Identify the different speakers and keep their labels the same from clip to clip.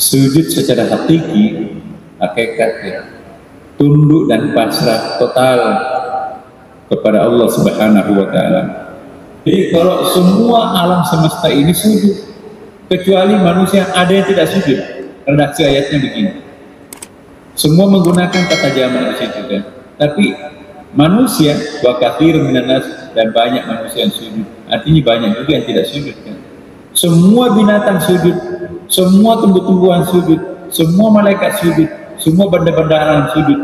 Speaker 1: Sujud secara hakiki, hakikat ya, tunduk dan pasrah total kepada Allah Subhanahu wa Ta'ala. Jadi kalau semua alam semesta ini sujud, kecuali manusia ada yang tidak sujud. Redaksi ayatnya begini. Semua menggunakan kata jamak di situ kan. Tapi manusia wa katsirun minan nas, dan banyak manusia yang sujud. Artinya banyak juga yang tidak sujud kan. Semua binatang sujud, semua tumbuh-tumbuhan sujud, semua malaikat sujud, semua benda-benda alam sujud,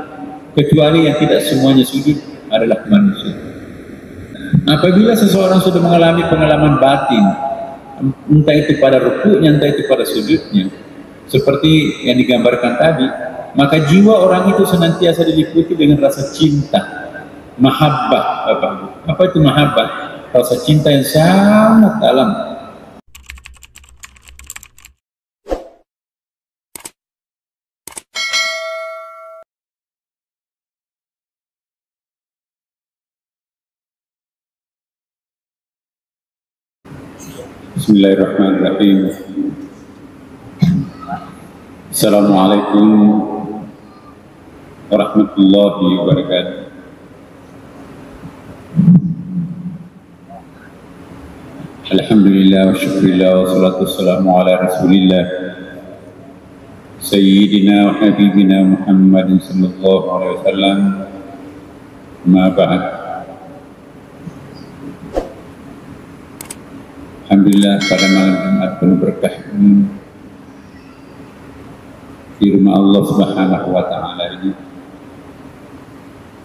Speaker 1: kecuali yang tidak semuanya sujud adalah manusia. Apabila seseorang sudah mengalami pengalaman batin, entah itu pada rukuknya, entah itu pada sujudnya, seperti yang digambarkan tadi, maka jiwa orang itu senantiasa diliputi dengan rasa cinta, mahabbah. Apa itu mahabbah? Rasa cinta yang sangat dalam. Bismillahirrahmanirrahim. Assalamualaikum warahmatullahi wabarakatuh. Alhamdulillah wa syukurillah wa salatu wassalamu ala rasulillah Sayyidina wa habibina Muhammadin sallallahu alaihi wasallam. Ma ba'd. Alhamdulillah pada malam Jumat penuh berkah ini di rumah Allah Subhanahu wa Ta'ala ini,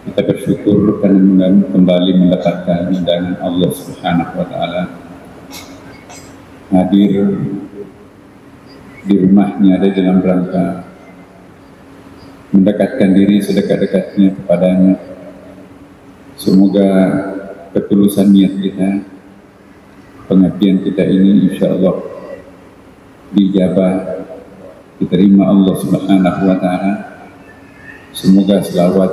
Speaker 1: kita bersyukur karena kembali mendapatkan undangan Allah Subhanahu wa Ta'ala hadir di rumahnya ada dalam rangka mendekatkan diri sedekat-dekatnya kepadanya. Semoga ketulusan niat kita, pengabdian kita ini insya Allah dijabah, diterima Allah Subhanahu wa Ta'ala. Semoga selawat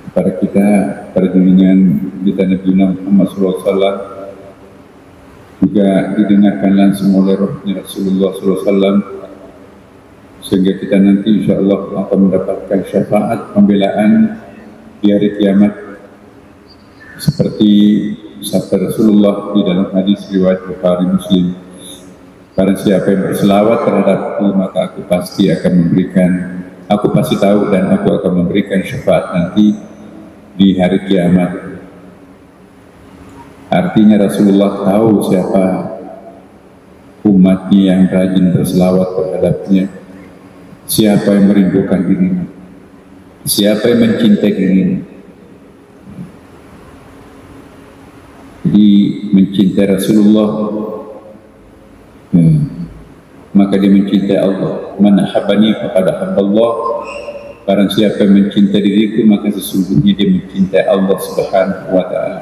Speaker 1: kepada kita, pada junjungan kita Nabi Muhammad SAW juga didengarkan langsung oleh rohnya Rasulullah SAW, sehingga kita nanti insya Allah akan mendapatkan syafaat pembelaan di hari kiamat seperti sabda Rasulullah di dalam hadis riwayat Bukhari Muslim. Barang siapa yang berselawat terhadapku, maka aku pasti tahu dan aku akan memberikan syafaat nanti di hari kiamat. Artinya Rasulullah tahu siapa umatnya yang rajin berselawat terhadapnya, siapa yang merindukan dirinya, siapa yang mencintai dirinya. Jadi mencintai Rasulullah, maka dia mencintai Allah. Man ahabbani faqad ahabballah. Barang siapa yang mencintai diriku, maka sesungguhnya dia mencintai Allah Subhanahu wa Ta'ala.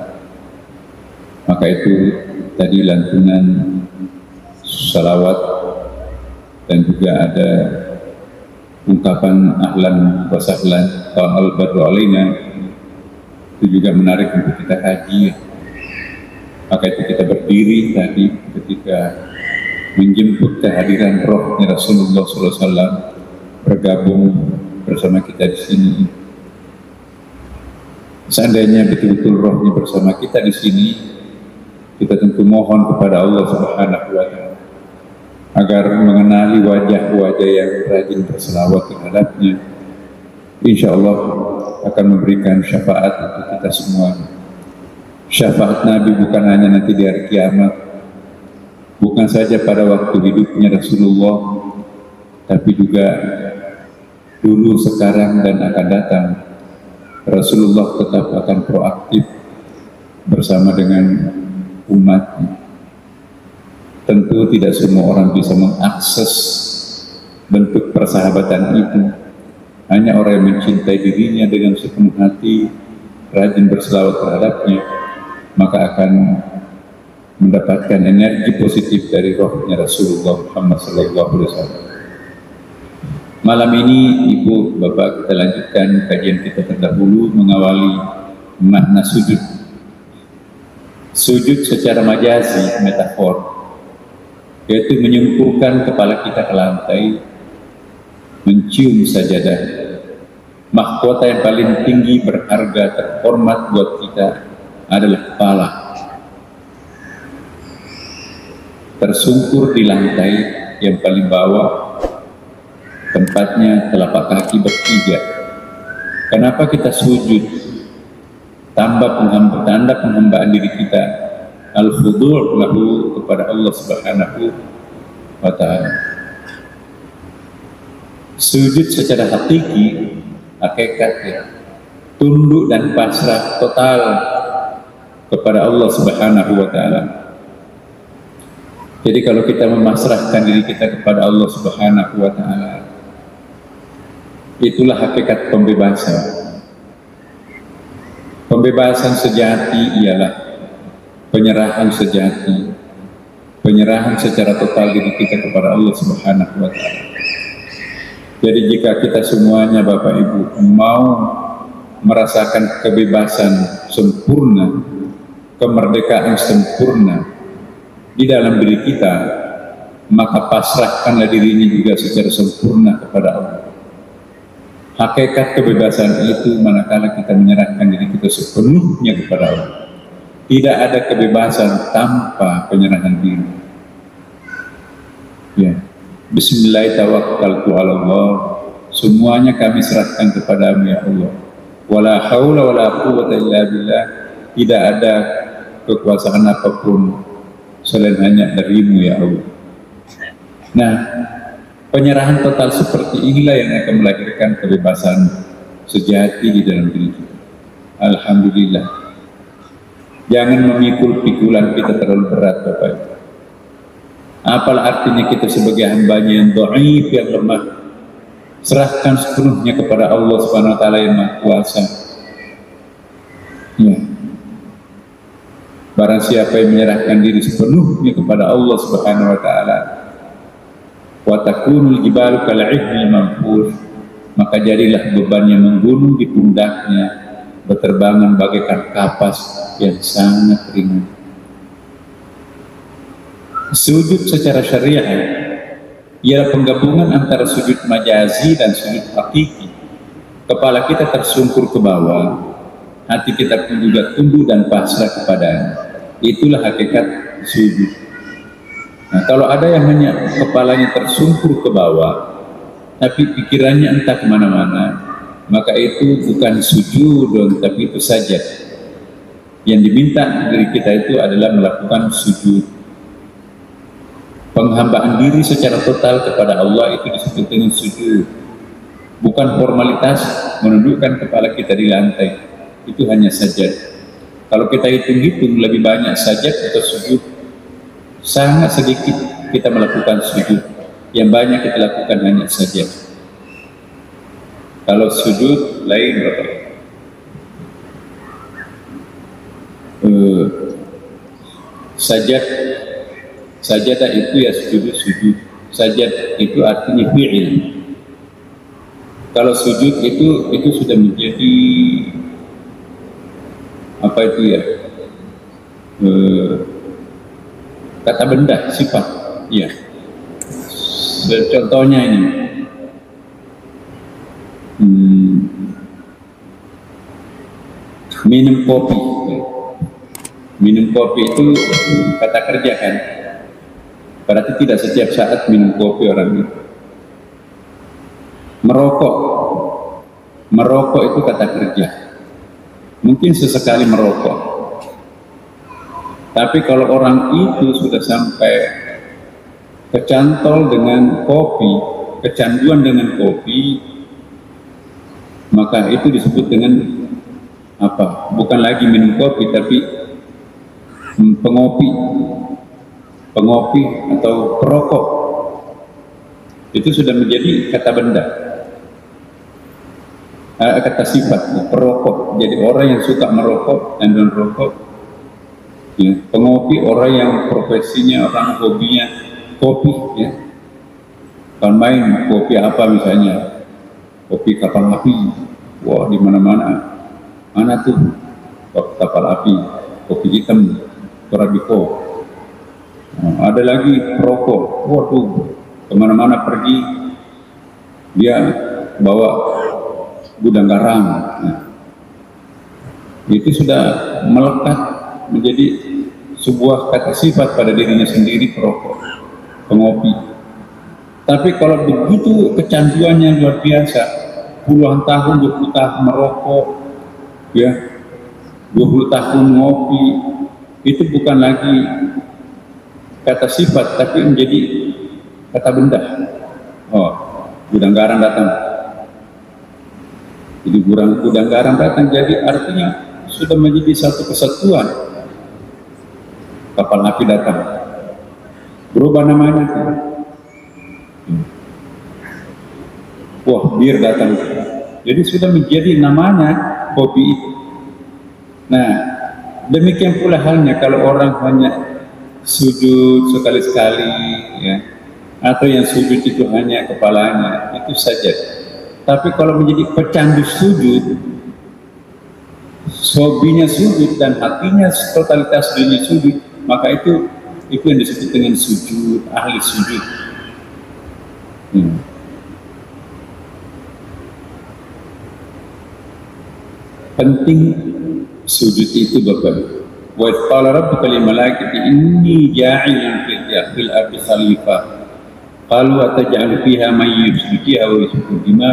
Speaker 1: Maka itu tadi lantunan salawat dan juga ada ungkapan ahlan wa sahlan ta'al badru alaina, itu juga menarik untuk kita haji. Maka itu kita berdiri tadi ketika menjemput kehadiran rohnya Rasulullah SAW bergabung bersama kita di sini. Seandainya betul-betul rohnya bersama kita di sini, kita tentu mohon kepada Allah Subhanahu wa Ta'ala agar mengenali wajah-wajah yang rajin berselawat terhadapnya. Insya Allah akan memberikan syafaat untuk kita semua. Syafaat Nabi bukan hanya nanti di hari kiamat, bukan saja pada waktu hidupnya Rasulullah, tapi juga dulu, sekarang, dan akan datang. Rasulullah tetap akan proaktif bersama dengan umatnya. Tentu tidak semua orang bisa mengakses bentuk persahabatan itu. Hanya orang yang mencintai dirinya dengan sepenuh hati, rajin berselawat terhadapnya, maka akan mendapatkan energi positif dari rohnya Rasulullah Muhammad SAW. Malam ini Ibu Bapak, kita lanjutkan kajian kita terdahulu mengawali makna sujud. Sujud secara majazi, metafor, yaitu menyempurkan kepala kita ke lantai, mencium sajadah. Mahkota yang paling tinggi, berharga, terhormat buat kita adalah kepala. Tersungkur di lantai yang paling bawah, tempatnya telapak kaki bertiga. Kenapa kita sujud? Tanda penghambaan diri kita, al-khudu' lahu, kepada Allah Subhanahu wa ta'ala. Sujud secara hakiki, hakikatnya tunduk dan pasrah total kepada Allah Subhanahu wa ta'ala. Jadi kalau kita memasrahkan diri kita kepada Allah Subhanahu wa ta'ala, itulah hakikat pembebasan. Pembebasan sejati ialah penyerahan sejati, penyerahan secara total diri kita kepada Allah Subhanahu wa ta'ala. Jadi jika kita semuanya Bapak Ibu mau merasakan kebebasan sempurna, kemerdekaan sempurna di dalam diri kita, maka pasrahkanlah diri ini juga secara sempurna kepada Allah. Hakikat kebebasan itu manakala kita menyerahkan diri kita sepenuhnya kepada Allah. Tidak ada kebebasan tanpa penyerahan diri. Ya. Bismillahirrahmanirrahim. Semuanya kami serahkan kepadamu ya Allah. Wala haula wala quwwata illa billah. Tidak ada kekuasaan apapun selain hanya darimu ya Allah. Nah, penyerahan total seperti inilah yang akan melahirkan kebebasan sejati di dalam diri kita. Alhamdulillah. Jangan memikul pikulan kita terlalu berat Bapak Ibu. Apalah artinya kita sebagai hambanya yang dhaif, yang lemah, serahkan sepenuhnya kepada Allah Subhanahu wa ta'ala yang Maha Kuasa. Ya. Barang siapa yang menyerahkan diri sepenuhnya kepada Allah Subhanahu wa ta'ala, wa takunul jibalu kal'ihni manfus, maka jadilah beban yang menggunung di pundaknya berterbangan bagaikan kapas yang sangat ringan. Sujud secara syariah ialah penggabungan antara sujud majazi dan sujud hakiki. Kepala kita tersungkur ke bawah, hati kita pun juga tunduk dan pasrah kepadanya. Itulah hakikat sujud. Nah, kalau ada yang hanya kepalanya tersungkur ke bawah, tapi pikirannya entah kemana-mana, maka itu bukan sujud, tapi itu sajad. Yang diminta dari kita itu adalah melakukan sujud. Penghambaan diri secara total kepada Allah itu disebut dengan sujud. Bukan formalitas menundukkan kepala kita di lantai, itu hanya sajad. Kalau kita hitung-hitung lebih banyak sajad atau sujud, sangat sedikit kita melakukan sujud. Yang banyak kita lakukan hanya sajad. Kalau sujud lain Bapak. Sajadah itu ya sujud. Sajad itu artinya fi'il. Kalau sujud itu sudah menjadi apa itu ya? Kata benda, sifat. Iya. Contohnya ini. Minum kopi. Minum kopi itu kata kerja kan? Berarti tidak setiap saat minum kopi orang itu. Merokok itu kata kerja. Mungkin sesekali merokok. Tapi kalau orang itu sudah sampai kecantol dengan kopi, kecanduan dengan kopi, maka itu disebut dengan apa? Bukan lagi minum kopi, tapi pengopi atau perokok. Itu sudah menjadi kata benda, kata sifat, perokok. Jadi orang yang suka merokok dan merokok, ya. Pengopi orang yang profesinya, orang hobinya kopi, ya. Kalau main kopi apa misalnya, kopi kapal api, wah di mana-mana. Mana tuh kopi kapal api, kopi hitam, Arabico. Ada lagi perokok, waduh, kemana-mana pergi dia bawa gudang garam. Nah, itu sudah melekat menjadi sebuah kata sifat pada dirinya sendiri, perokok, pengopi. Tapi kalau begitu kecanduannya luar biasa, puluhan tahun, 20 tahun merokok, ya, 20 tahun ngopi, itu bukan lagi kata sifat, tapi menjadi kata benda. Oh, gudang garam datang. Jadi gudang garam datang, jadi artinya sudah menjadi satu kesatuan. Kapal api datang, berubah namanya. Wah, bir datang. Jadi sudah menjadi namanya kopi itu. Nah, demikian pula halnya kalau orang hanya sujud sekali-sekali, ya, atau yang sujud itu hanya kepalanya, itu saja. Tapi kalau menjadi pecandu sujud, hobinya sujud dan hatinya totalitas dirinya sujud, maka itu yang disebut dengan sujud, ahli sujud. Penting sujud itu Bapak. Wa qala rabbuka lil malaikati inni ja'ilun fil ardi khalifah. Qalu ataj'alu fiha man yufsidu fiha wa yasfiku dima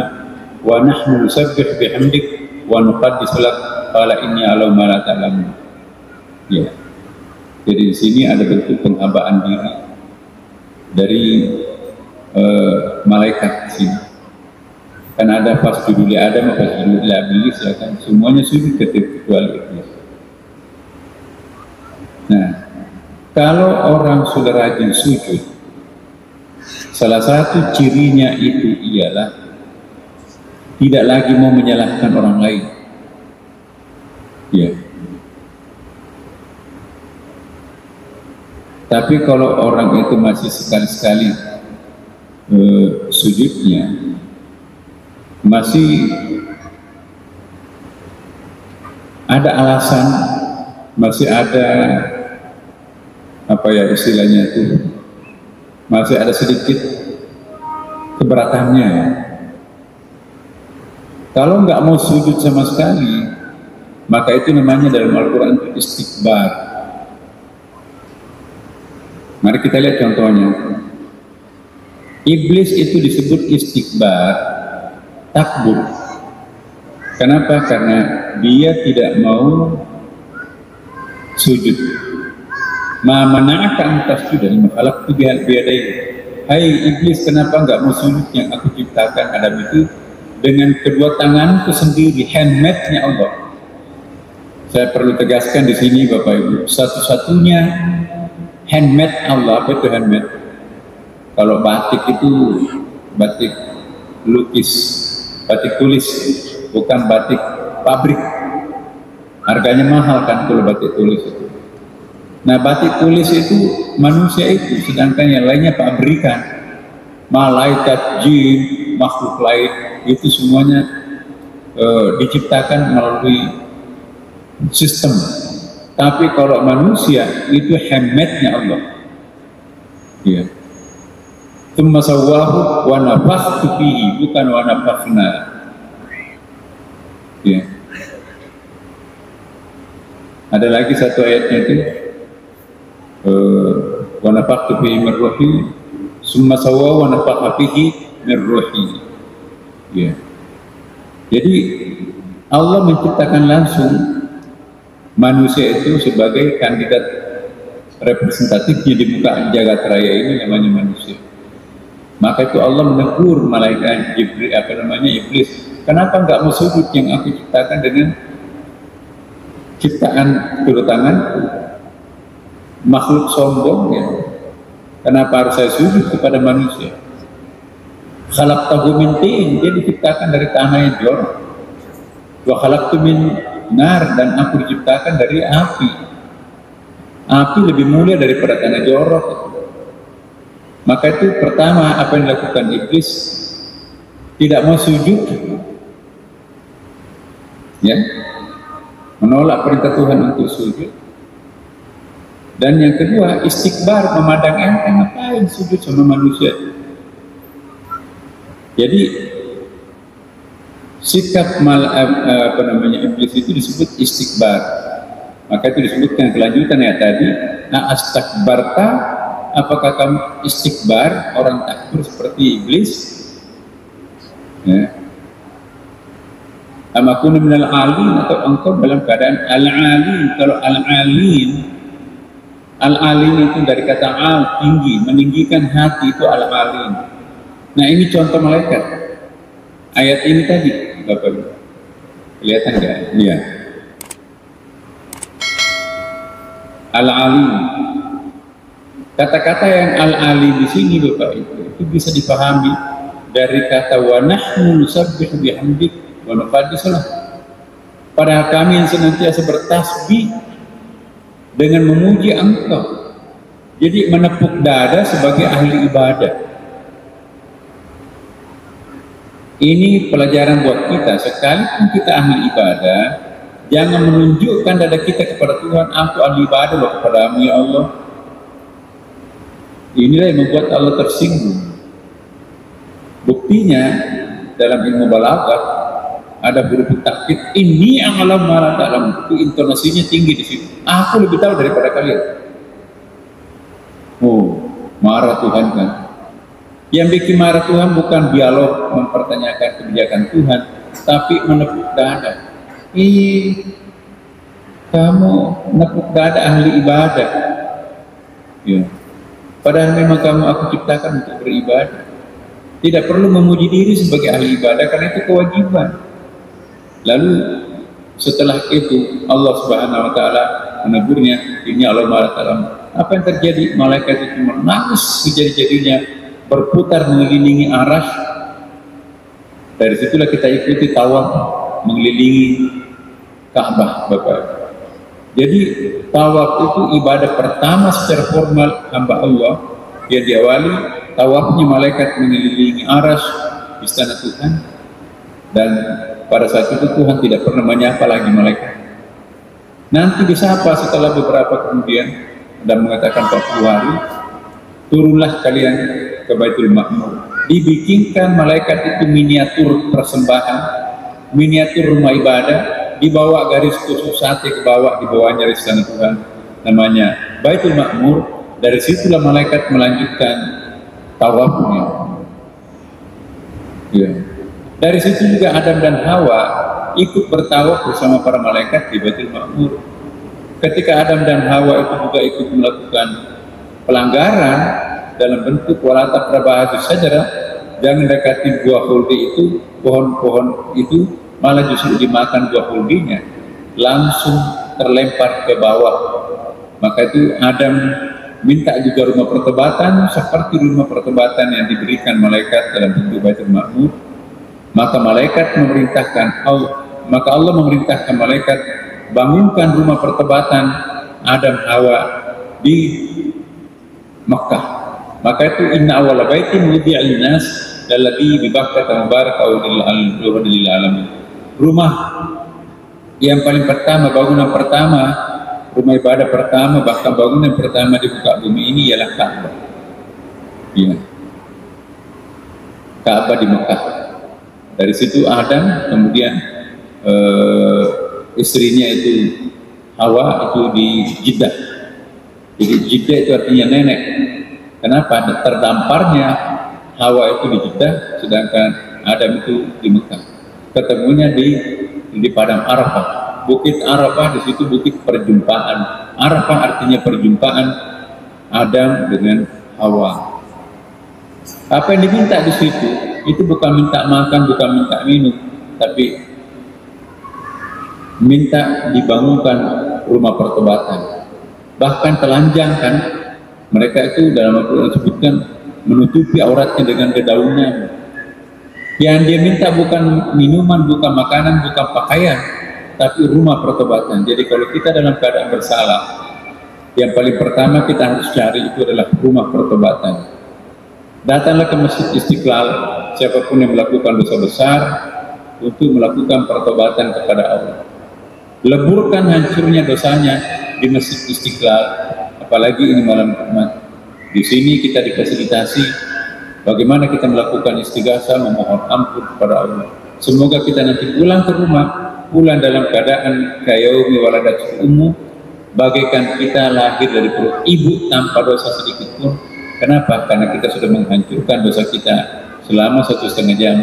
Speaker 1: wa nahnu nusabbihu bihamdik wa nuqaddisu lak. Qala inni a'lamu ma la ta'lamun. Ya. Jadi di sini ada bentuk penghambaan diri dari malaikat di sini. Kan ada fasjudu li Adam, fasjudu li Iblis, ya kan, semuanya sujud kecuali Iblis. Nah, kalau orang sudah rajin sujud, salah satu cirinya itu ialah tidak lagi mau menyalahkan orang lain. Ya. Tapi kalau orang itu masih sekali-sekali sujudnya masih ada alasan, masih ada apa ya istilahnya itu, masih ada sedikit keberatannya. Kalau nggak mau sujud sama sekali, maka itu namanya dalam Al-Quran itu istikbar. Mari kita lihat contohnya. Iblis itu disebut istikbar, takbur. Kenapa? Karena dia tidak mau sujud. Ma mana'aka an tasjuda lima khalaqtu biyadayya. Hai iblis, kenapa enggak mau sujud yang aku ciptakan Adam itu dengan kedua tanganku sendiri, handmade-nya Allah. Saya perlu tegaskan di sini Bapak Ibu, satu-satunya handmade Allah. Apa itu handmade? Kalau batik itu batik lukis, batik tulis, bukan batik pabrik. Harganya mahal kan kalau batik tulis itu. Nah, batik tulis itu manusia itu, sedangkan yang lainnya pabrikan. Malaikat, jin, makhluk lain itu semuanya diciptakan melalui sistem. Tapi kalau manusia itu handmade-nya Allah. Ya. Tsumma sawwahu wa nafakhtu fihi, bukan wa nafakhna. Ya. Ada lagi satu ayatnya itu wa nafakhtu fihi min ruhi tsumma sawwahu wa nafakha fihi min ruhi. Ya. Jadi Allah menciptakan langsung manusia itu sebagai kandidat representatifnya di muka jagat raya ini, namanya manusia. Maka itu Allah menegur malaikat Jibril, Iblis, kenapa enggak mau sujud yang aku ciptakan dengan ciptaan kedua tanganku, makhluk sombong ya. Kenapa harus saya sujud kepada manusia? Khalaqtahu min tin, dia diciptakan dari tanah yang jorok. Wa khalaqtu min nar, dan aku diciptakan dari api. Api lebih mulia daripada tanah jorok. Maka itu pertama apa yang dilakukan iblis, tidak mau sujud, ya, menolak perintah Tuhan untuk sujud. Dan yang kedua, istikbar, memandang enteng, ngapain sujud sama manusia. Jadi sikap iblis itu disebut istikbar. Maka itu disebutkan kelanjutan ya tadi, astakbarta, apakah kamu istikbar, orang takbir seperti iblis? Ya. Amakuna minal alin, atau engkau dalam keadaan al-alin. Kalau al-alin itu dari kata al, tinggi, meninggikan hati, itu al-alin. Nah ini contoh malaikat. Ayat ini tadi, Bapak, kelihatan nggak? Iya. Al-alim. Kata-kata yang al-alim di sini Bapak itu bisa dipahami dari kata wa nahnu nusabbihu bihamdik wa nuqaddisu lak. Padahal kami yang senantiasa bertasbih dengan memuji Engkau. Jadi menepuk dada sebagai ahli ibadah. Ini pelajaran buat kita, sekalipun kita ahli ibadah, jangan menunjukkan dada kita kepada Tuhan, aku ahli ibadah loh kepadamu ya Allah. Inilah yang membuat Allah tersinggung. Buktinya dalam ilmu balaghah ada huruf takkid, ini a'lamu ma la ta'lamun, itu intonasinya tinggi di situ. Aku lebih tahu daripada kalian. Oh, marah Tuhan kan. Yang bikin marah Tuhan bukan dialog mempertanyakan kebijakan Tuhan, tapi menepuk dada. Kamu menepuk dada ahli ibadah. Ya. Padahal memang kamu aku ciptakan untuk beribadah. Tidak perlu memuji diri sebagai ahli ibadah karena itu kewajiban. Lalu setelah itu Allah Subhanahu wa taala menegurnya, ini Allah Maha Ta'ala. Apa yang terjadi? Malaikat itu menangis sejadi-jadinya, berputar mengelilingi arasy. Dari situlah kita ikuti tawaf mengelilingi Ka'bah, Bapak. Jadi tawaf itu ibadah pertama secara formal hamba Allah yang diawali tawafnya malaikat mengelilingi arasy istana Tuhan, dan pada saat itu Tuhan tidak pernah menyapa lagi malaikat. Nanti disapa setelah beberapa kemudian dan mengatakan 40 hari, turunlah kalian ke Baitul Ma'mur. Dibikinkan malaikat itu miniatur persembahan, miniatur rumah ibadah, dibawa garis tusuk sate ke bawah, di bawahnya istana Tuhan, namanya Baitul Ma'mur. Dari situlah malaikat melanjutkan tawafnya. Ya. Dari situ juga Adam dan Hawa ikut bertawaf bersama para malaikat di Baitul Ma'mur. Ketika Adam dan Hawa itu juga ikut melakukan pelanggaran dalam bentuk wala taqrabu sajarah, jangan dekati buah huldi itu, pohon-pohon itu, malah justru dimakan buah huldinya, langsung terlempar ke bawah. Maka itu Adam minta juga rumah pertobatan seperti rumah pertobatan yang diberikan malaikat dalam bentuk Baitul Ma'mur. Maka malaikat memerintahkan maka Allah memerintahkan malaikat bangunkan rumah pertobatan Adam Hawa di Makkah. Maka itu inna awwala baitin wudi'a lin-nas lalladzi bi Bakkah mubarakan lil alamin. Rumah yang paling pertama, bangunan pertama, rumah ibadah pertama, bahkan bangunan pertama di muka bumi ini ialah Ka'bah. Ya. Ka'bah di Makkah. Dari situ Adam, kemudian istrinya itu Hawa itu di Jeddah. Jadi Jeddah itu artinya nenek. Kenapa? Terdamparnya Hawa itu di Jeddah, sedangkan Adam itu di Mekah. Ketemunya di padang Arafah. Bukit Arafah di situ bukit perjumpaan. Arafah artinya perjumpaan Adam dengan Hawa. Apa yang diminta di situ itu bukan minta makan, bukan minta minum, tapi minta dibangunkan rumah pertobatan. Bahkan telanjang kan, mereka itu dalam Al-Quran disebutkan menutupi auratnya dengan dedaunan. Yang dia minta bukan minuman, bukan makanan, bukan pakaian, tapi rumah pertobatan. Jadi kalau kita dalam keadaan bersalah, yang paling pertama kita harus cari itu adalah rumah pertobatan. Datanglah ke Masjid Istiqlal, siapapun yang melakukan dosa besar, untuk melakukan pertobatan kepada Allah. Leburkan hancurnya dosanya di Masjid Istiqlal. apalagi ini malam Jumat. Di sini kita difasilitasi bagaimana kita melakukan istighatsah, memohon ampun kepada Allah. Semoga kita nanti pulang ke rumah, pulang dalam keadaan kayaumi waladat ummu, bagaikan kita lahir dari perut ibu tanpa dosa sedikit pun. Kenapa? Karena kita sudah menghancurkan dosa kita selama 1,5 jam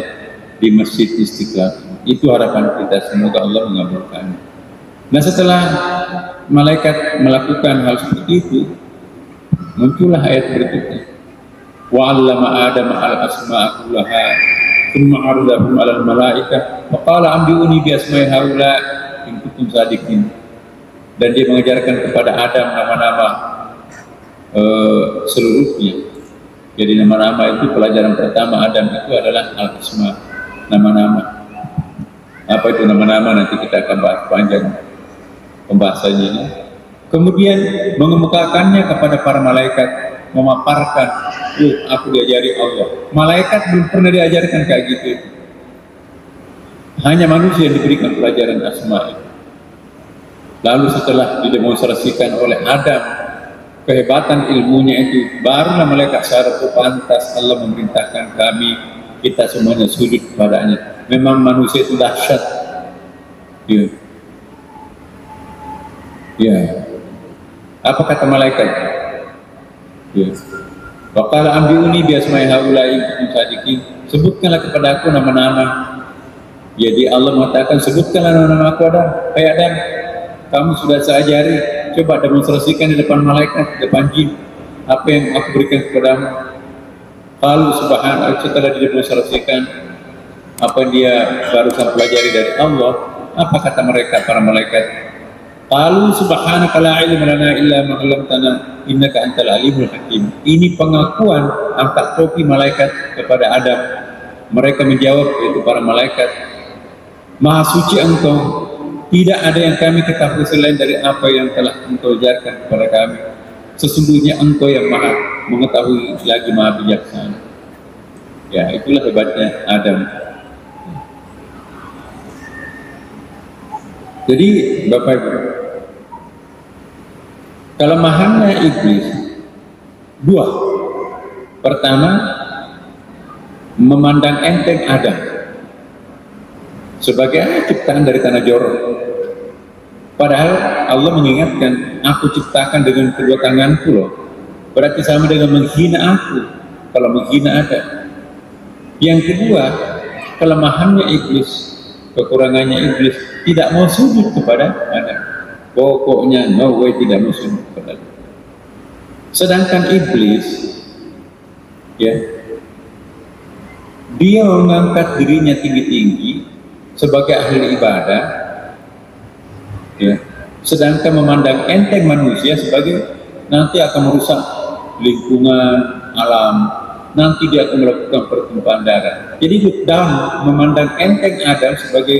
Speaker 1: di Masjid Istiqlal. Itu harapan kita, semoga Allah mengabulkan. Nah, setelah malaikat melakukan hal seperti itu, muncullah ayat berikutnya. Wa 'allama Adama al-asma'a kullaha thumma 'aradahum 'alal malaikah wa qala anbi'uni bi asma'i haula in kuntum shadiqin. Dan dia mengajarkan kepada Adam nama-nama seluruhnya. Jadi nama-nama itu pelajaran pertama Adam itu adalah al-asma, nama-nama. Apa itu nama-nama? Nanti kita akan bahas panjang pembahasannya ini. Kemudian mengemukakannya kepada para malaikat, memaparkan, aku diajari Allah. Malaikat belum pernah diajarkan kayak gitu. Hanya manusia yang diberikan pelajaran asma. Lalu setelah didemonstrasikan oleh Adam kehebatan ilmunya itu, barulah malaikat sadar, pantas Allah memerintahkan kami, kita semuanya sujud kepadanya. Memang manusia itu dahsyat. Ya. Apa kata malaikat? Ya. Wa qala anbi'uni bi asma'i haula'i in kuntum shadiqin. Sebutkanlah kepada aku nama-nama. Jadi Allah mengatakan, sebutkanlah nama-nama aku Adam. Kayak Adam, kamu sudah saya ajari, coba demonstrasikan di depan malaikat, di depan jin, apa yang aku berikan kepadamu. Kalau subhanallah, setelah didemonstrasikan apa yang dia barusan pelajari dari Allah, apa kata mereka, para malaikat? Qalu subhanaka la ilma lana illa ma 'allamtana innaka antal alimul hakim. Ini pengakuan angkat topi malaikat kepada Adam. Mereka menjawab, yaitu para malaikat, Maha suci Engkau, tidak ada yang kami ketahui selain dari apa yang telah Engkau ajarkan kepada kami. Sesungguhnya Engkau yang Maha mengetahui lagi Maha bijaksana. Ya, itulah hebatnya Adam. Jadi Bapak Ibu, kelemahannya iblis dua. Pertama, memandang enteng Adam sebagai ciptaan dari tanah jorok. Padahal Allah mengingatkan, aku ciptakan dengan kedua tanganku loh. Berarti sama dengan menghina aku kalau menghina Adam. Yang kedua, kelemahannya iblis, kekurangannya iblis, tidak mau sujud kepada Adam. Pokoknya no way, tidak mau sujud kepada Adam. Sedangkan iblis, ya, dia mengangkat dirinya tinggi-tinggi sebagai ahli ibadah, ya, sedangkan memandang enteng manusia sebagai nanti akan merusak lingkungan alam, nanti dia akan melakukan pertumpahan darah. Jadi dalam memandang enteng Adam sebagai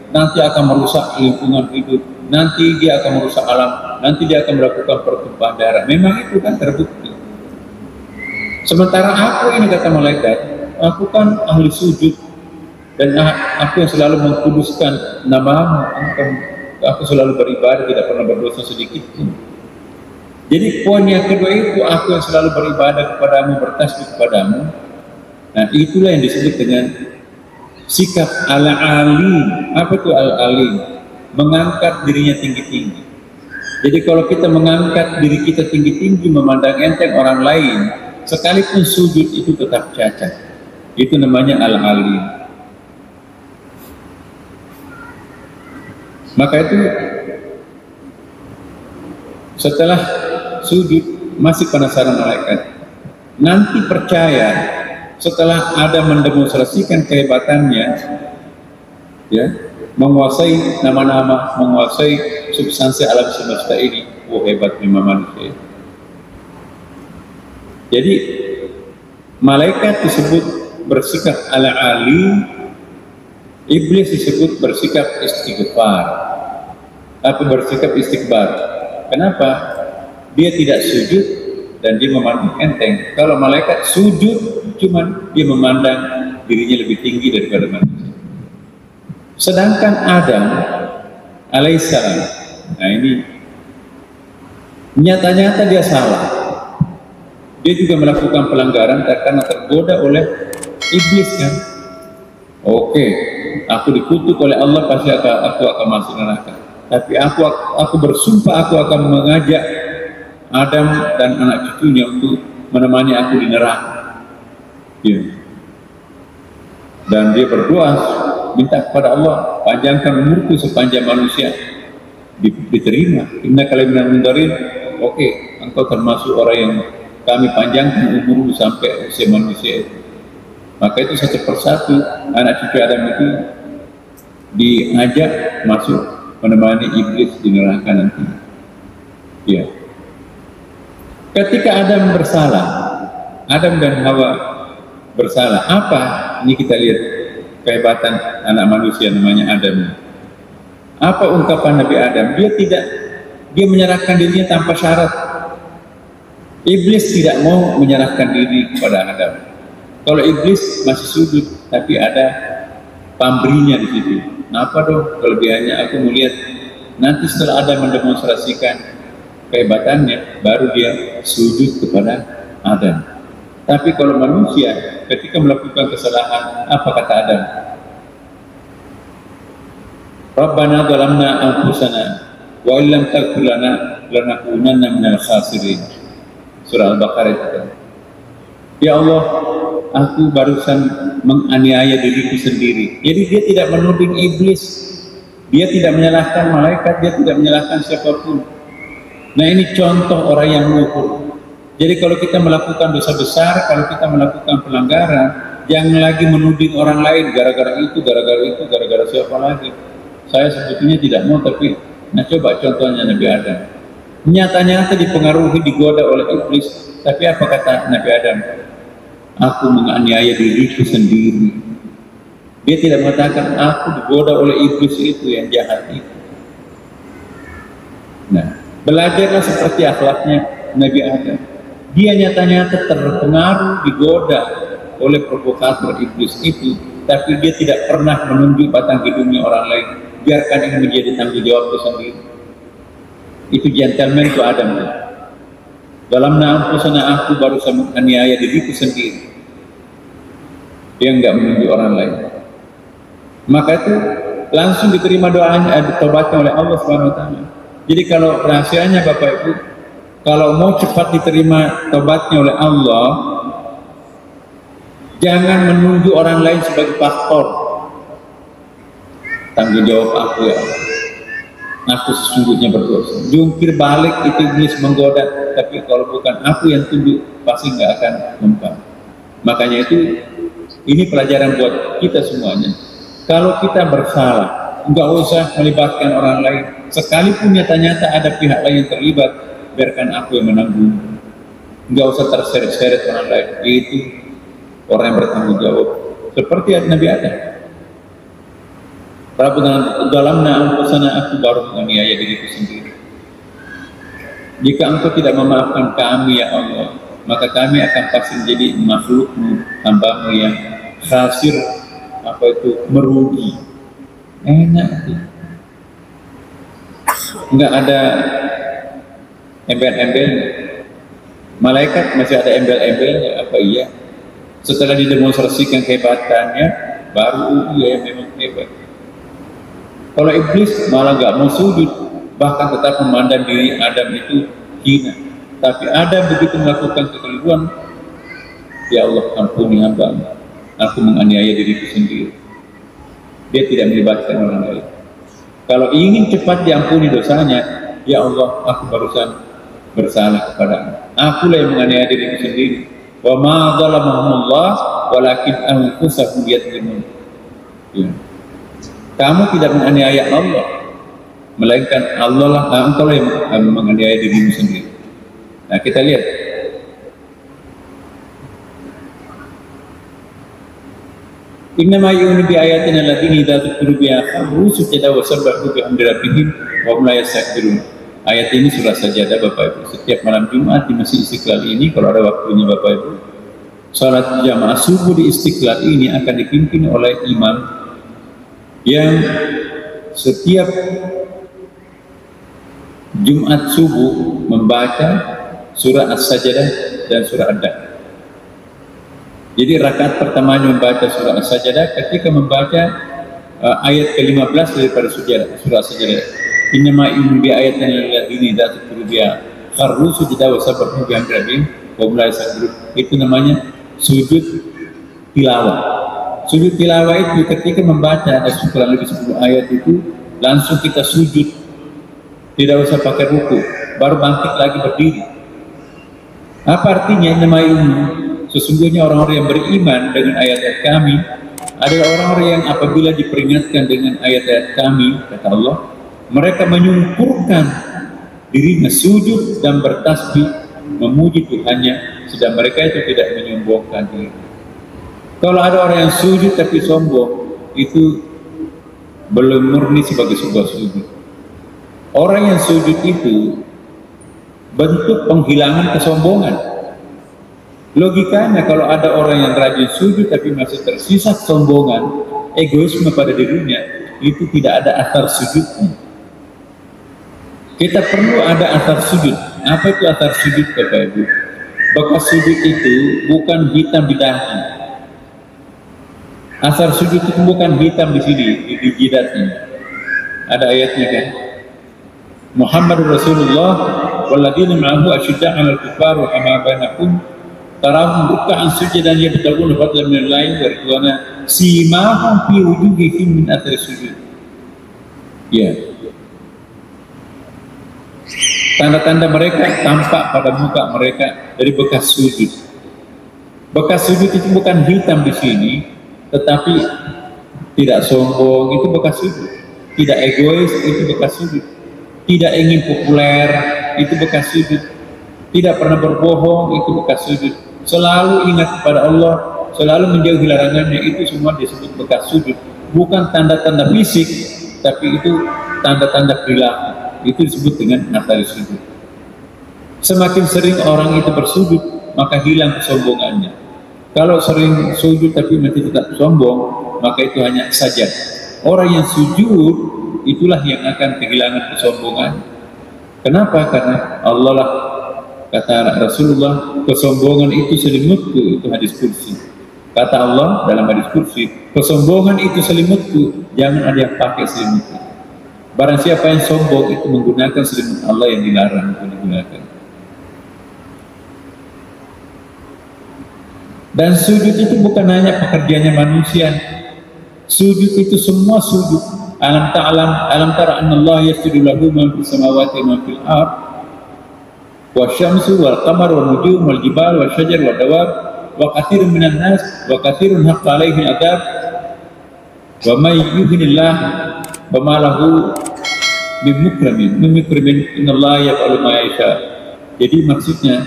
Speaker 1: nanti akan merusak lingkungan hidup, nanti dia akan merusak alam, nanti dia akan melakukan pertumpahan darah. Memang itu kan terbukti. Sementara aku ini, kata malaikat, aku kan ahli sujud, dan aku yang selalu mengkuduskan namamu, aku selalu beribadah, tidak pernah berdosa sedikit pun. Jadi poin yang kedua itu, aku yang selalu beribadah kepadamu, bertasbih kepadamu. Nah, itulah yang disebut dengan sikap al-alim. Apa itu al-alim? Mengangkat dirinya tinggi-tinggi. Jadi kalau kita mengangkat diri kita tinggi-tinggi, memandang enteng orang lain, sekalipun sujud itu tetap cacat. Itu namanya al-alim. Maka itu setelah sujud masih penasaran malaikat. Nanti percaya setelah ada mendemonstrasikan kehebatannya, ya, menguasai nama-nama, menguasai substansi alam semesta ini. Oh, hebat memang manusia. Jadi malaikat disebut bersikap al-alim, iblis disebut bersikap istighfar. Apa bersikap istighfar? Kenapa? Dia tidak sujud dan dia memandang enteng. Kalau malaikat sujud, cuman dia memandang dirinya lebih tinggi daripada manusia. Sedangkan Adam alaihissalam, nah ini Nyata-nyata dia salah. Dia juga melakukan pelanggaran karena tergoda oleh iblis kan. Oke, aku dikutuk oleh Allah, pasti aku akan masuk neraka. Tapi aku bersumpah aku akan mengajak Adam dan anak cucunya untuk menemani aku di neraka. Ya. Dan dia berdoa, minta kepada Allah, panjangkan umurku sepanjang manusia. Diterima. Inna kalimina mundarin. Oke, engkau termasuk orang yang kami panjangkan umurmu sampai usia manusia itu. Maka itu satu persatu anak cucu Adam itu diajak masuk menemani iblis di neraka nanti. Ya. Ketika Adam bersalah, Adam dan Hawa bersalah, apa? Ini kita lihat kehebatan anak manusia namanya Adam. Apa ungkapan Nabi Adam? Dia menyerahkan dirinya tanpa syarat. Iblis tidak mau menyerahkan diri kepada Adam. Kalau iblis masih sujud, tapi ada pamrihnya di situ. Nah, apa dong kelebihannya? Aku melihat nanti setelah Adam mendemonstrasikan kehebatannya, baru dia sujud kepada Adam. Tapi kalau manusia ketika melakukan kesalahan, apa kata Adam? Rabbana zalamna anfusana wa illam taghfir lana lanakunanna minal khasirin. Surah Al-Baqarah itu. Ya Allah, aku barusan menganiaya diriku sendiri. Jadi dia tidak menuding iblis, dia tidak menyalahkan malaikat, dia tidak menyalahkan siapapun. Nah, ini contoh orang yang luhur. Jadi kalau kita melakukan dosa besar, kalau kita melakukan pelanggaran, jangan lagi menuding orang lain gara-gara itu, gara-gara siapa lagi. Saya sebetulnya tidak mau, tapi nah coba contohnya Nabi Adam. Nyata-nyata dipengaruhi, digoda oleh iblis, tapi apa kata Nabi Adam? Aku menganiaya diriku sendiri. Dia tidak mengatakan aku digoda oleh iblis itu yang jahat itu. Nah, belajarlah seperti akhlaknya Nabi Adam. Dia nyata-nyata terpengaruh, digoda oleh provokator iblis itu, tapi dia tidak pernah menunjuk batang hidungnya orang lain. Biarkan ini menjadi tanggung jawabku sendiri. Itu gentleman itu Adam. Dalam nafsu aku baru menganiaya diriku sendiri. Dia enggak menunjuk orang lain. Maka itu langsung diterima doanya, ditobatkan oleh Allah SWT. Jadi kalau rahasianya Bapak Ibu, kalau mau cepat diterima tobatnya oleh Allah, jangan menunjuk orang lain sebagai faktor. Tanggung jawab aku ya Allah. Aku sesungguhnya berdosa. Jungkir balik itu iblis menggoda, tapi kalau bukan aku yang tunjuk, pasti nggak akan mempan. Makanya itu, ini pelajaran buat kita semuanya. Kalau kita bersalah, nggak usah melibatkan orang lain. Sekalipun nyata-nyata ada pihak lain yang terlibat, biarkan aku yang menanggung. Nggak usah terseret-seret orang lain. Itu orang yang bertanggung jawab. Seperti Nabi Adam. Rabbana zalamna anfusana, aku baru menganiaya diriku sendiri. Jika engkau tidak memaafkan kami ya Allah, maka kami akan pasti menjadi makhlukmu, hambamu yang khasir, apa itu, merugi. Enak. Enggak ada embel-embel. Malaikat masih ada embel-embelnya, apa iya? Setelah didemonstrasikan kehebatannya, baru iya memang hebat. Kalau iblis malah nggak mau sujud, bahkan tetap memandang diri Adam itu hina. Tapi Adam begitu melakukan kekeliruan, ya Allah ampuni hamba, aku menganiaya diriku sendiri. Dia tidak melibatkan orang lain. Kalau ingin cepat diampuni dosanya, ya Allah, aku barusan bersalah kepadamu. Akulah yang menganiaya diriku sendiri. Wa ma zalamahumullah walakin anfusahum yadzlimun. Ya. Kamu tidak menganiaya Allah, melainkan Allah lah, engkau lah yang menganiaya dirimu sendiri. Nah, kita lihat. Innama yu'minu bi ayatina alladziina idza dzukiru biha kharru sujada wa sabbahu bihamdi rabbihim wa hum la yastakbirun. Ayat ini surah Sajadah Bapak Ibu. Setiap malam Jumat di Masjid Istiqlal ini, kalau ada waktunya Bapak Ibu, salat jamaah subuh di Istiqlal ini akan dipimpin oleh imam yang setiap Jumat subuh membaca surah As-Sajdah dan surah Ad-Dah. Jadi rakaat pertamanya membaca surah As-Sajdah, ketika membaca ayat ke-15 daripada surah As-Sajdah. Innama bi ayatin alladziina idza dzukira biha kharru sujudan wa sabbahu bihamdihim wa hum la yastakbirun. Itu namanya sujud tilawah. Sujud tilawah itu ketika membaca ada kurang lebih 10 ayat itu langsung kita sujud, tidak usah pakai ruku, baru bangkit lagi berdiri. Apa artinya? Nama ini sesungguhnya orang-orang yang beriman dengan ayat-ayat kami adalah orang-orang yang apabila diperingatkan dengan ayat-ayat kami, kata Allah, mereka menyungkurkan dirinya sujud dan bertasbih memuji Tuhannya, sedang mereka itu tidak menyombongkan diri. Kalau ada orang yang sujud tapi sombong, itu belum murni sebagai sebuah sujud. Orang yang sujud itu bentuk penghilangan kesombongan. Logikanya kalau ada orang yang rajin sujud tapi masih tersisa kesombongan, egoisme pada dirinya, itu tidak ada asar sujudnya. Kita perlu ada asar sujud. Apa itu asar sujud, Bapak Ibu? Bekas sujud itu bukan hitam di dahi. Asar sujud itu bukan hitam di sini, di jidatnya. Ada ayatnya kan? Muhammadur Rasulullah walladzina ma'ahu asyidda'u 'alal kuffar wa ma bainakum tarahum ruk'an sujadan yabtaguna fadlan minallahi wa ridwana simahum fi wujuhihim min athari sujud. Ya. Tanda-tanda mereka tampak pada muka mereka dari bekas sujud. Bekas sujud itu bukan hitam di sini, tetapi tidak sombong, itu bekas sujud. Tidak egois, itu bekas sujud. Tidak ingin populer, itu bekas sujud. Tidak pernah berbohong, itu bekas sujud. Selalu ingat kepada Allah, selalu menjauhi larangannya, itu semua disebut bekas sujud. Bukan tanda-tanda fisik, tapi itu tanda-tanda perilaku. Itu disebut dengan asar sujud. Semakin sering orang itu bersujud, maka hilang kesombongannya. Kalau sering sujud tapi masih tetap sombong, maka itu hanya sajad. Orang yang sujud itulah yang akan kehilangan kesombongan. Kenapa? Karena Allah lah, kata Rasulullah, kesombongan itu selimutku, itu hadis kursi. Kata Allah dalam hadis kursi, kesombongan itu selimutku, jangan ada yang pakai selimutku. Barang siapa yang sombong itu menggunakan selimut Allah yang dilarang untuk digunakan. Dan sujud itu bukan hanya pekerjaannya manusia. Sujud itu semua sujud. Alam tara anna Allah yasjudu lahu man fis samawati wa man fil ard wasyamsu wal qamar wan nujum wal jibal wal syajar wad dawab wa katsirun minan nas wa katsirun haqqa alaihi adab wa may yuhinillah wa ma lahu min mukramin innallaha yaf'alu ma yasha. Jadi maksudnya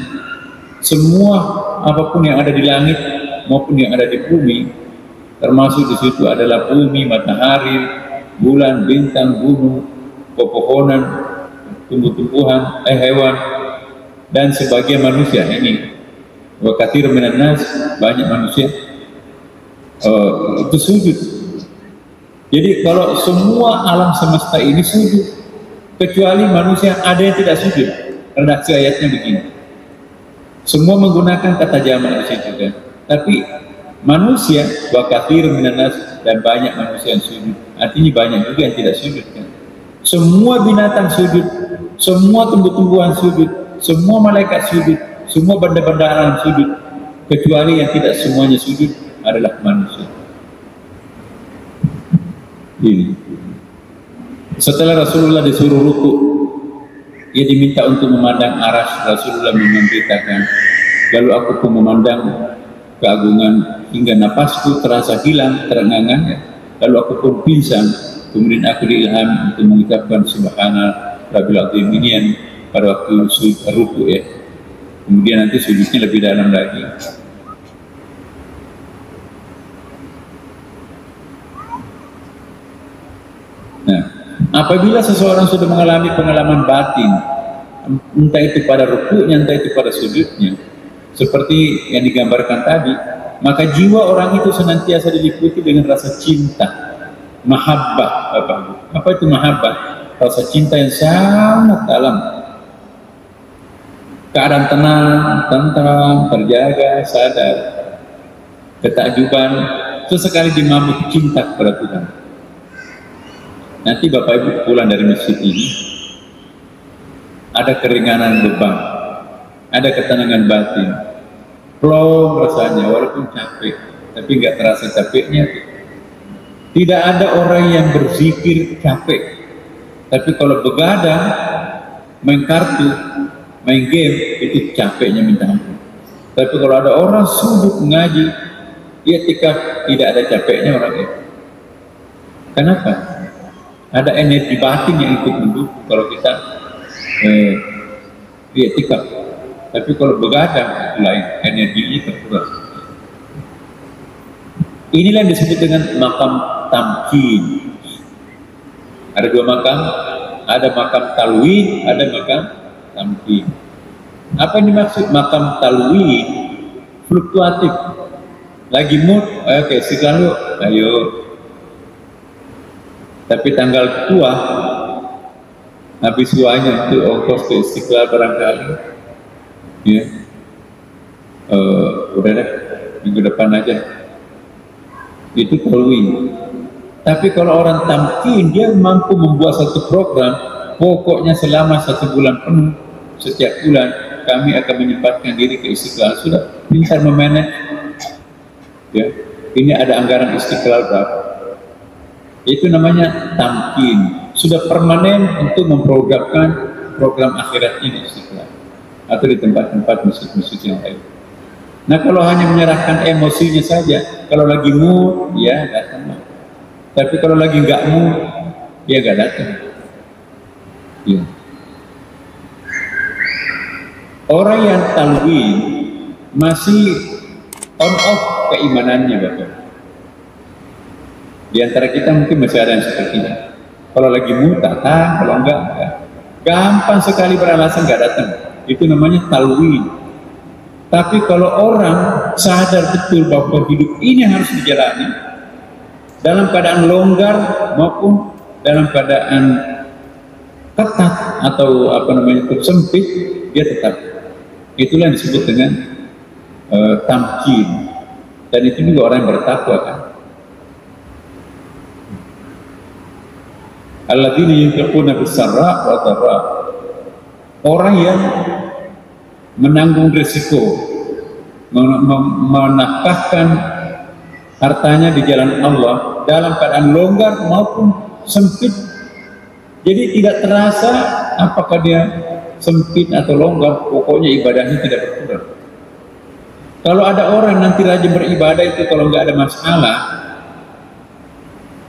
Speaker 1: semua apapun yang ada di langit maupun yang ada di bumi, termasuk di situ adalah bumi, matahari, bulan, bintang, gunung, pepohonan, tumbuh-tumbuhan, hewan, dan sebagian manusia ini. Wa katsirun minan nas, banyak manusia itu sujud. Jadi kalau semua alam semesta ini sujud, kecuali manusia ada yang tidak sujud. Redaksi ayatnya begini. Semua menggunakan kata jamak di situ kan. Tapi manusia wa katsirun minan nas, dan banyak manusia yang sujud. Artinya banyak juga yang tidak sujud kan. Semua binatang sujud, semua tumbuh-tumbuhan sujud, semua malaikat sujud, semua benda-benda alam sujud, kecuali yang tidak semuanya sujud adalah manusia. Ini. Setelah Rasulullah disuruh ruku, ia diminta untuk memandang arasy. Rasulullah memberitakan, lalu aku pun memandang keagungan hingga napasku terasa hilang, terengah-engah. Lalu aku pun pingsan. Kemudian aku diilham untuk mengucapkan Subhana Rabbil Azim. Ini yang pada waktu ruku ya. Kemudian nanti sujudnya lebih dalam lagi. Nah, apabila seseorang sudah mengalami pengalaman batin, entah itu pada rukunya, entah itu pada sujudnya, seperti yang digambarkan tadi, maka jiwa orang itu senantiasa diliputi dengan rasa cinta, mahabbah. Apa itu mahabbah? rasa cinta yang sangat dalam, keadaan tenang, tentram, terjaga, sadar, ketakjuban, sesekali dimabuk cinta kepada Tuhan. Nanti Bapak Ibu pulang dari masjid ini, ada keringanan beban, ada ketenangan batin, plong rasanya, walaupun capek, tapi nggak terasa capeknya. Tidak ada orang yang berzikir capek, tapi kalau begadang, main kartu, main game, itu capeknya minta ampun. Tapi kalau ada orang sibuk mengaji, dia tidak ada capeknya orang itu. Kenapa? Ada energi batin yang ikut mendukung kalau kita tikap. Tapi kalau begadang itu lain, energinya terkuras. Inilah yang disebut dengan makam tamkin. Ada dua makam, ada makam talwin, ada makam tamkin. Apa yang dimaksud makam talwin? Fluktuatif. Lagi mood, oke, sekarang yuk, ayo. Tapi tanggal tua, habis uangnya untuk ongkos ke Istiqlal barangkali, ya, udah deh, minggu depan aja. Itu talwin. Tapi kalau orang tamkin, dia mampu membuat satu program, pokoknya selama 1 bulan penuh, setiap bulan kami akan menyempatkan diri ke Istiqlal. Sudah pintar memanage, ya. Ini ada anggaran Istiqlal berapa? Itu namanya tamkin. Sudah permanen untuk memprogramkan program akhiratnya di Istiqlal atau di tempat-tempat masjid-masjid yang lain. Nah, kalau hanya menyerahkan emosinya saja, kalau lagi mood, ya datang. Tapi kalau lagi nggak mood, ya nggak datang. Ya. Orang yang talwin masih on off keimanannya, Bapak. Di antara kita mungkin masih ada yang seperti ini. Kalau lagi mood datang, kalau enggak. Gampang sekali beralasan nggak datang. Itu namanya talwin. Tapi kalau orang sadar betul bahwa hidup ini harus dijalani dalam keadaan longgar maupun dalam keadaan ketat atau sempit, dia tetap. Itulah yang disebut dengan tamkin. Dan itu juga orang yang bertakwa, kan. Alladzina yunfiquna bis-sarra wa dharra. Orang yang menanggung risiko, menafkahkan hartanya di jalan Allah dalam keadaan longgar maupun sempit. Jadi tidak terasa apakah dia sempit atau longgar, pokoknya ibadahnya tidak berkurang. Kalau ada orang nanti rajin beribadah itu kalau nggak ada masalah,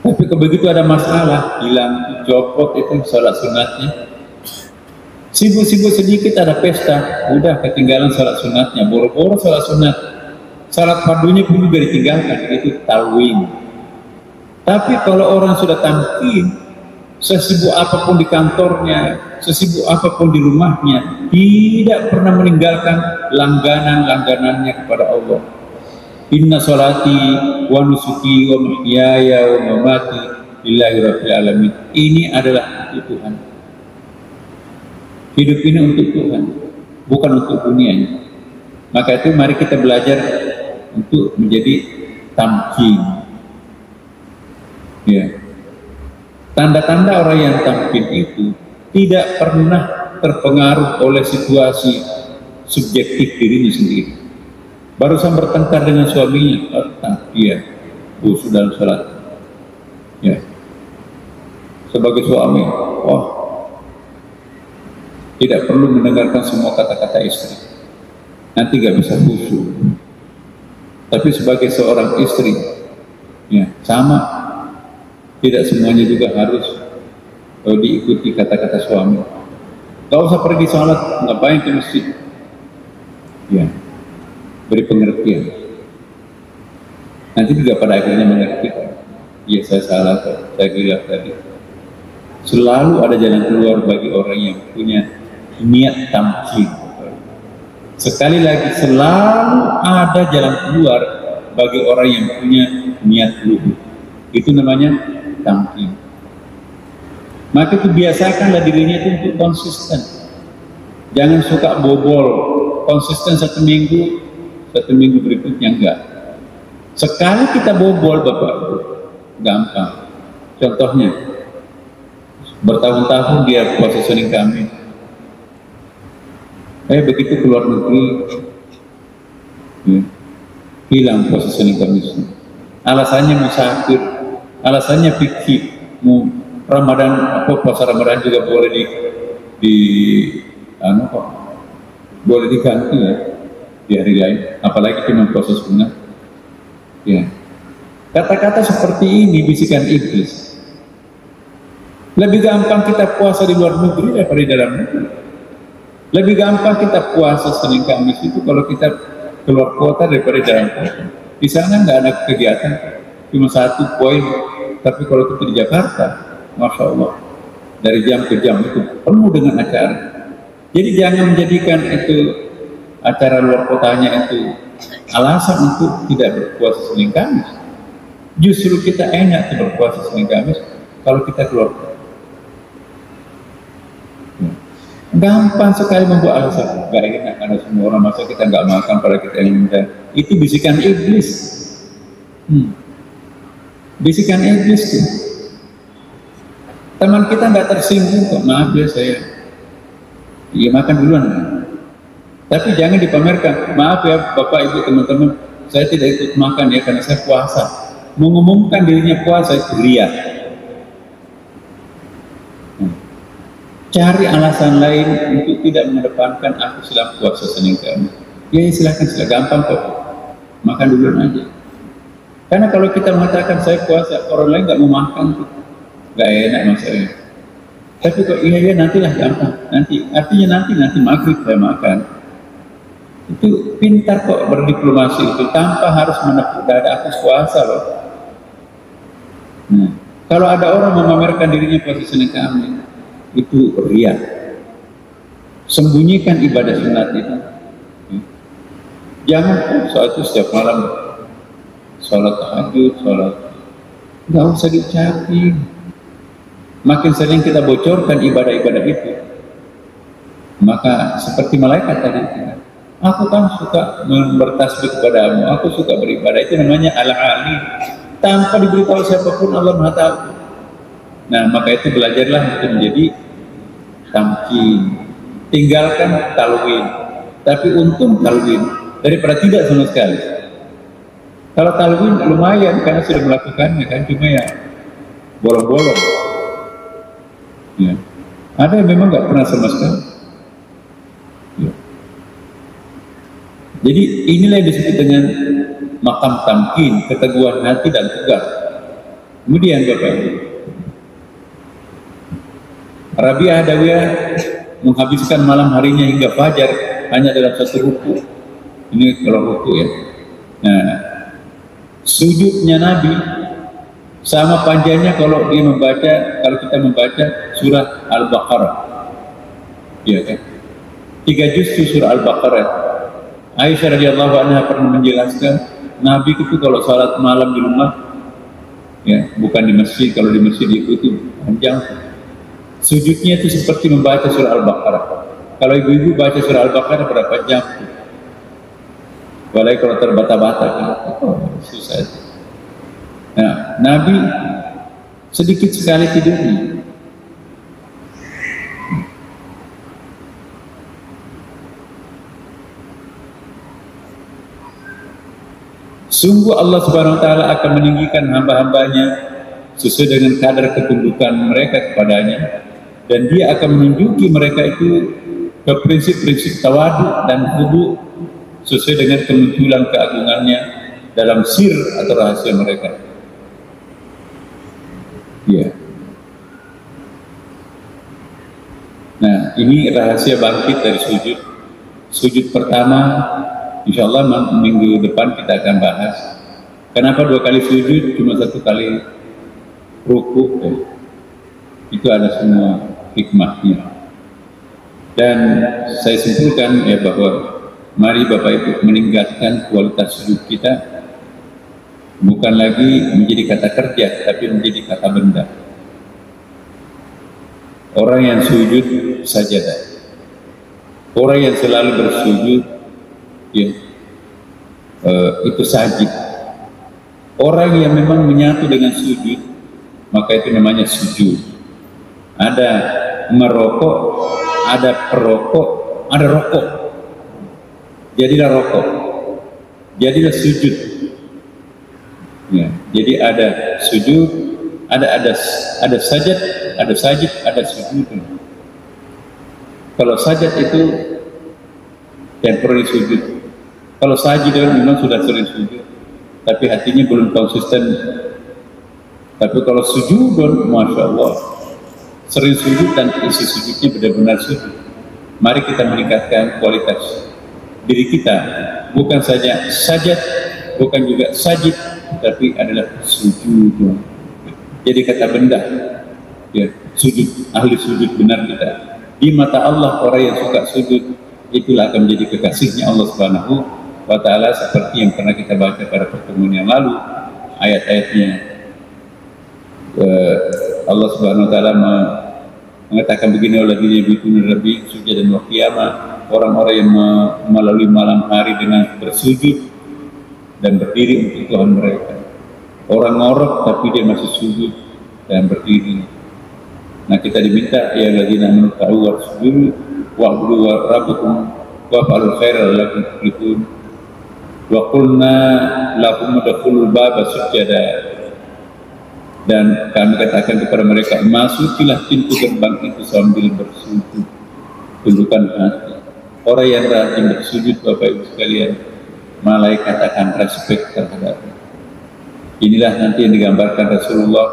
Speaker 1: tapi begitu ada masalah, hilang, copot itu salat sunatnya. Sibuk-sibuk sedikit ada pesta, udah ketinggalan salat sunatnya, boro-boro salat sunat. Salat fardunya pun juga ditinggalkan, itu talwin. Tapi kalau orang sudah tamkin, sesibuk apapun di kantornya, sesibuk apapun di rumahnya, tidak pernah meninggalkan langganan-langganannya kepada Allah. Inna sholati wa nusuki wa mahyaya wa mamati lillahi rabbil alamin. Ini adalah untuk Tuhan. Hidup ini untuk Tuhan, bukan untuk dunianya. Maka itu mari kita belajar untuk menjadi tamkin. Ya. Tanda-tanda orang yang tamkin itu tidak pernah terpengaruh oleh situasi subjektif dirinya sendiri. Barusan bertengkar dengan suaminya, dia sudah salat. Ya. Sebagai suami, tidak perlu mendengarkan semua kata-kata istri. Nanti gak bisa khusyuk. Tapi sebagai seorang istri, ya sama. Tidak semuanya juga harus diikuti kata-kata suami. Gak usah pergi sholat, ngapain ke masjid? Ya, beri pengertian. Nanti juga pada akhirnya mengerti. Ya, saya salah, saya gila tadi. Selalu ada jalan keluar bagi orang yang punya niat tamkin. Sekali lagi, selalu ada jalan keluar bagi orang yang punya niat luhur. Itu namanya tamkin. Maka itu biasakanlah dirinya itu untuk konsisten. Jangan suka bobol, konsisten satu minggu berikutnya enggak. Sekali kita bobol Bapak, gampang. Contohnya, bertahun-tahun dia puasa Senin Kamis. Begitu keluar negeri, hilang puasa Senin Kamis. Alasannya musafir, alasannya fikih, Ramadan, puasa Ramadan juga boleh boleh diganti ya di hari lain, apalagi cuma puasa sunnah. Ya, kata-kata seperti ini bisikan iblis. Lebih gampang kita puasa di luar negeri daripada di dalam negeri. Lebih gampang kita puasa Senin Kamis itu kalau kita keluar kota daripada di dalam kota. Di sana nggak ada kegiatan, cuma 1 poin. Tapi kalau kita di Jakarta, Masya Allah, dari jam ke jam itu penuh dengan acara. Jadi jangan menjadikan itu acara luar kotanya itu alasan untuk tidak berpuasa Senin Kamis. Justru kita enak berpuasa Senin Kamis kalau kita keluar kota. Gampang sekali membuat alasan. Gak enak karena semua orang, masa kita nggak makan pada kita yang muda. Itu bisikan iblis. Bisikan iblis tuh. Teman kita nggak tersinggung kok, maaf ya saya. Iya makan duluan. Tapi jangan dipamerkan. Maaf ya Bapak Ibu teman-teman, saya tidak ikut makan ya karena saya puasa. Mengumumkan dirinya puasa itu riya. Cari alasan lain untuk tidak mengedepankan aku sedang puasa Senin Kamis. Ya silakan, gampang kok. Makan duluan aja. Karena kalau kita mengatakan saya puasa, orang lain nggak mau makan tuh. Gak enak maksudnya. Tapi kok iya nantilah gampang. Artinya nanti maghrib saya makan. Itu pintar kok berdiplomasi itu tanpa harus menepuk dada aku puasa loh. Nah, kalau ada orang memamerkan dirinya puasa Senin Kamis, itu riya. Sembunyikan ibadah sunat itu. Jangan soal itu setiap malam sholat tahajud, nggak usah diucapin. Makin sering kita bocorkan ibadah-ibadah itu, maka seperti malaikat tadi, aku kan suka bertasbih kepadamu, aku suka beribadah. Itu namanya al-alim. Tanpa diberitahu siapapun Allah Maha Tahu. Nah, maka itu belajarlah untuk menjadi tamkin. Tinggalkan talwin. Tapi untung talwin daripada tidak sama sekali. Kalau talwin lumayan karena sudah melakukannya kan, cuma ya bolong-bolong. Ya. Ada yang memang nggak pernah sama sekali. Ya. Jadi inilah yang disebut dengan makam tamkin, keteguhan hati dan tegar. Kemudian Bapak Ibu, Rabi'ah Adawiyah menghabiskan malam harinya hingga fajar hanya dalam satu ruku. Ini kalau ruku ya. Nah, sujudnya Nabi sama panjangnya kalau kita membaca surah Al-Baqarah. Iya kan? 3 juz surah Al-Baqarah. Aisyah radhiyallahu anha pernah menjelaskan, Nabi itu kalau salat malam di rumah, ya bukan di masjid. Kalau di masjid itu panjang. Sujudnya itu seperti membaca surah Al-Baqarah. Kalau ibu-ibu baca surah Al-Baqarah berapa jam? Apalagi kalau terbata-bata, susah itu. Nah, Nabi sedikit sekali tidurnya. Sungguh Allah Subhanahu wa Ta'ala akan meninggikan hamba-hambanya sesuai dengan kadar ketundukan mereka kepadanya, dan Dia akan menunjuki mereka itu ke prinsip-prinsip tawadu dan khudu sesuai dengan kemunculan keagungannya dalam sir atau rahasia mereka. Ya. Nah, ini rahasia bangkit dari sujud. Sujud pertama, insya Allah minggu depan kita akan bahas. Kenapa 2 kali sujud, cuma 1 kali ruku? Itu ada semua hikmahnya. Dan saya simpulkan ya bahwa mari Bapak Ibu meningkatkan kualitas sujud kita. Bukan lagi menjadi kata kerja, tapi menjadi kata benda. Orang yang sujud sajadah, orang yang selalu bersujud, ya, itu sajid. Orang yang memang menyatu dengan sujud, maka itu namanya sujud. Ada merokok, ada perokok, ada rokok. Jadilah rokok, jadilah sujud. Ya, jadi ada sujud, ada sajad, ada sajid, ada sujud. Kalau sajad itu temporary sujud. Kalau sajid memang sudah sering sujud, tapi hatinya belum konsisten. Tapi kalau sujud, masya Allah, sering sujud dan isi sujudnya benar-benar sujud. Mari kita meningkatkan kualitas diri kita, bukan saja sajad, bukan juga sajid, tapi adalah sujud. Jadi kata benda, ya, sujud, ahli sujud benar kita. Di mata Allah orang yang suka sujud, itulah akan menjadi kekasihnya Allah Subhanahu wa Ta'ala, seperti yang pernah kita baca pada pertemuan yang lalu, ayat-ayatnya. Allah Subhanahu wa Ta'ala mengatakan begini, alladzina yabituna rabbihim sujadan wa qiyama, orang-orang yang melalui malam hari dengan bersujud dan berdiri untuk Tuhan mereka. Orang ngorok tapi dia masih sujud dan berdiri. Nah, kita diminta ya alladzina amanu warsujudu wa'budu rabbakum wa fa'alul khaira lakum tuflihun wa qulna lahum udkhulul baba sujada, dan kami katakan kepada mereka, masukilah pintu gerbang itu sambil bersujud. Tundukkan hati. Orang yang rajin bersujud, Bapak Ibu sekalian, malaikat akan respect terhadapnya. Inilah nanti yang digambarkan Rasulullah.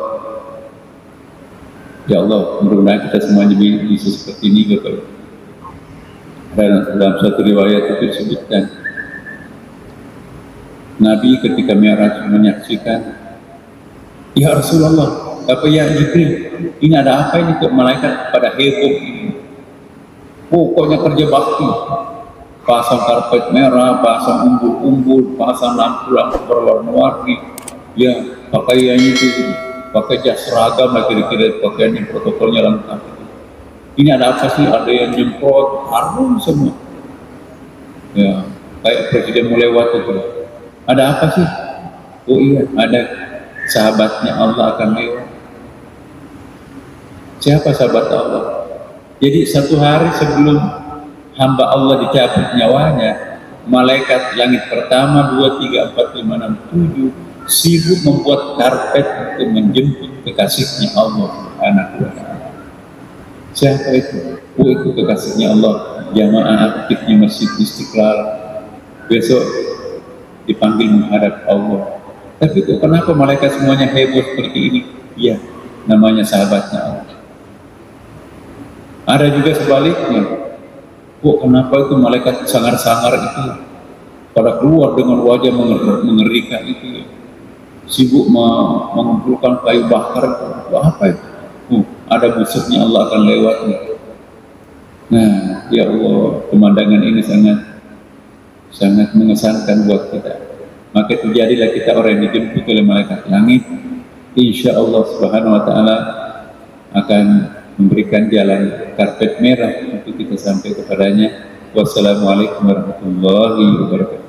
Speaker 1: Ya Allah, mudah-mudahan kita semuanya bisa seperti ini, Bapak Ibu. Dalam satu riwayat itu disebutkan, Nabi ketika Mi'raj menyaksikan, ya Rasulullah, apa ya Jibril, ini ada apa ini kok malaikat pada heboh ini? Pokoknya kerja bakti, pasang karpet merah, pasang umbul-umbul, pasang lampu-lampu berwarna-warni, ya pakaiannya itu pakai jas seragam lah, kira-kira pakaiannya protokolnya lengkap. Ini ada apa sih? Ada yang nyemprot, harum semua. Ya, kayak presiden mau lewat itu. Ada apa sih? Oh iya, ada sahabatnya Allah akan lewat. Siapa sahabat Allah? Jadi satu hari sebelum hamba Allah dicabut nyawanya, malaikat langit pertama, 2, 3, 4, 5, 6, 7 sibuk membuat karpet untuk menjemput kekasihnya Allah Subhanahu wa Ta'ala. Siapa itu? Oh, itu kekasihnya Allah, jamaah aktifnya Masjid Istiqlal, besok dipanggil menghadap Allah. Tapi kok kenapa malaikat semuanya heboh seperti ini? Ya, namanya sahabatnya Allah. Ada juga sebaliknya. Kok kenapa itu malaikat sangar-sangar itu pada keluar dengan wajah mengerikan itu, sibuk mengumpulkan kayu bakar. Apa itu? Ada musuhnya, Allah akan lewat. Nah, ya Allah, pemandangan ini sangat mengesankan buat kita. Maka terjadilah kita orang yang dijemput oleh malaikat langit. Insya Allah Subhanahu wa Ta'ala akan memberikan jalan karpet merah untuk kita sampai kepadanya. Wassalamualaikum warahmatullahi wabarakatuh.